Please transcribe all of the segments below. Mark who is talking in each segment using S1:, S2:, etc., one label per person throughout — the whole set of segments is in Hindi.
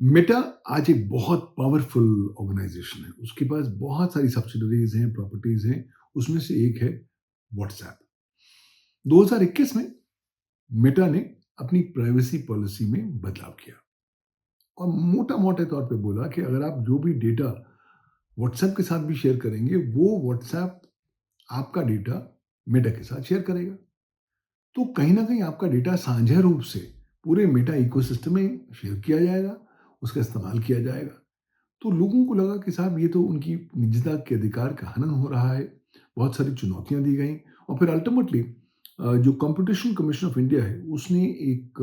S1: मेटा आज एक बहुत पावरफुल ऑर्गेनाइजेशन है। उसके पास बहुत सारी सब्सिडरीज हैं, प्रॉपर्टीज हैं। उसमें से एक है व्हाट्सएप। 2021 में मेटा ने अपनी प्राइवेसी पॉलिसी में बदलाव किया और मोटा मोटे तौर पे बोला कि अगर आप जो भी डेटा व्हाट्सएप के साथ भी शेयर करेंगे, वो व्हाट्सएप आपका डेटा मेटा के साथ शेयर करेगा। तो कहीं ना कहीं आपका डेटा साझा रूप से पूरे मेटा इकोसिस्टम में शेयर किया जाएगा, उसका इस्तेमाल किया जाएगा। तो लोगों को लगा कि साहब ये तो उनकी निजता के अधिकार का हनन हो रहा है। बहुत सारी चुनौतियाँ दी गई और फिर अल्टीमेटली जो कॉम्पिटिशन कमीशन ऑफ इंडिया है उसने एक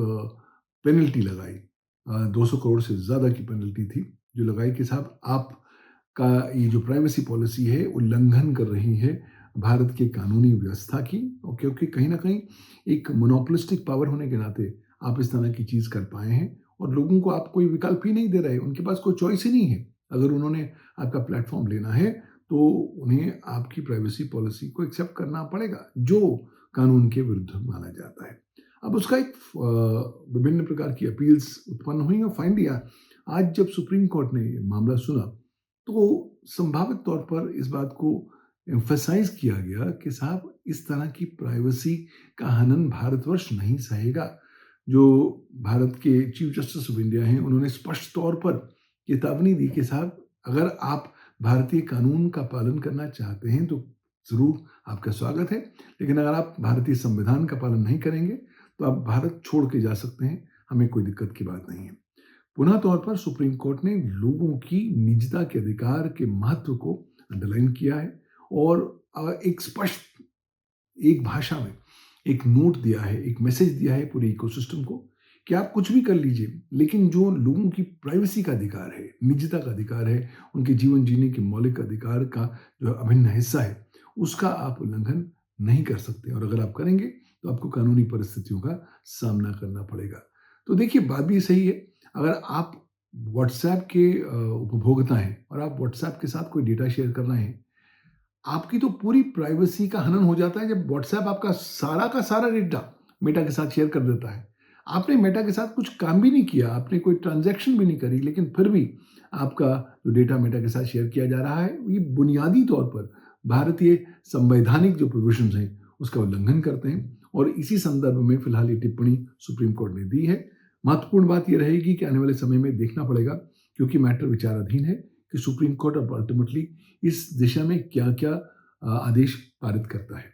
S1: पेनल्टी लगाई। 200 करोड़ से ज़्यादा की पेनल्टी थी जो लगाई कि साहब आपका ये जो प्राइवेसी पॉलिसी है उल्लंघन कर रही है भारत के कानूनी व्यवस्था की। और क्योंकि कहीं ना कहीं एक मोनोपोलिस्टिक पावर होने के नाते आप इस तरह की चीज़ कर पाए हैं और लोगों को आप कोई विकल्प ही नहीं दे रहे, उनके पास कोई चॉइस ही नहीं है। अगर उन्होंने आपका प्लेटफ़ॉर्म लेना है, तो उन्हें आपकी प्राइवेसी पॉलिसी को एक्सेप्ट करना पड़ेगा, जो कानून के विरुद्ध माना जाता है। अब उसका एक विभिन्न प्रकार की अपील्स उत्पन्न हुई और फाइनली आज जब सुप्रीम कोर्ट ने ये मामला सुना, तो संभावित तौर पर इस बात को एम्फसाइज़ किया गया कि साहब इस तरह की प्राइवेसी का हनन भारतवर्ष नहीं सहेगा। जो भारत के चीफ जस्टिस ऑफ इंडिया हैं, उन्होंने स्पष्ट तौर पर चेतावनी दी कि साहब अगर आप भारतीय कानून का पालन करना चाहते हैं तो ज़रूर आपका स्वागत है, लेकिन अगर आप भारतीय संविधान का पालन नहीं करेंगे तो आप भारत छोड़ के जा सकते हैं, हमें कोई दिक्कत की बात नहीं है। पुनः तौर पर सुप्रीम कोर्ट ने लोगों की निजता के अधिकार के महत्व को अंडरलाइन किया है और एक स्पष्ट एक भाषा में एक नोट दिया है, एक मैसेज दिया है पूरे इकोसिस्टम को कि आप कुछ भी कर लीजिए, लेकिन जो लोगों की प्राइवेसी का अधिकार है, निजता का अधिकार है, उनके जीवन जीने के मौलिक अधिकार का जो अभिन्न हिस्सा है, उसका आप उल्लंघन नहीं कर सकते और अगर आप करेंगे, तो आपको कानूनी परिस्थितियों का सामना करना पड़ेगा। तो देखिए, बात भी सही है। अगर आप व्हाट्सऐप के उपभोक्ता हैं और आप व्हाट्सऐप के साथ कोई डेटा शेयर कर रहे हैं, आपकी तो पूरी प्राइवेसी का हनन हो जाता है जब व्हाट्सएप आपका सारा का सारा डेटा मेटा के साथ शेयर कर देता है। आपने मेटा के साथ कुछ काम भी नहीं किया, आपने कोई ट्रांज़ैक्शन भी नहीं करी, लेकिन फिर भी आपका जो डेटा मेटा के साथ शेयर किया जा रहा है, ये बुनियादी तौर पर भारतीय संवैधानिक जो प्रोविज़न्स हैं, उसका उल्लंघन करते हैं और इसी संदर्भ में फिलहाल ये टिप्पणी सुप्रीम कोर्ट ने दी है। महत्वपूर्ण बात ये रहेगी कि आने वाले समय में देखना पड़ेगा, क्योंकि मैटर विचाराधीन है कि सुप्रीम कोर्ट अब अल्टीमेटली इस दिशा में क्या-क्या आदेश पारित करता है।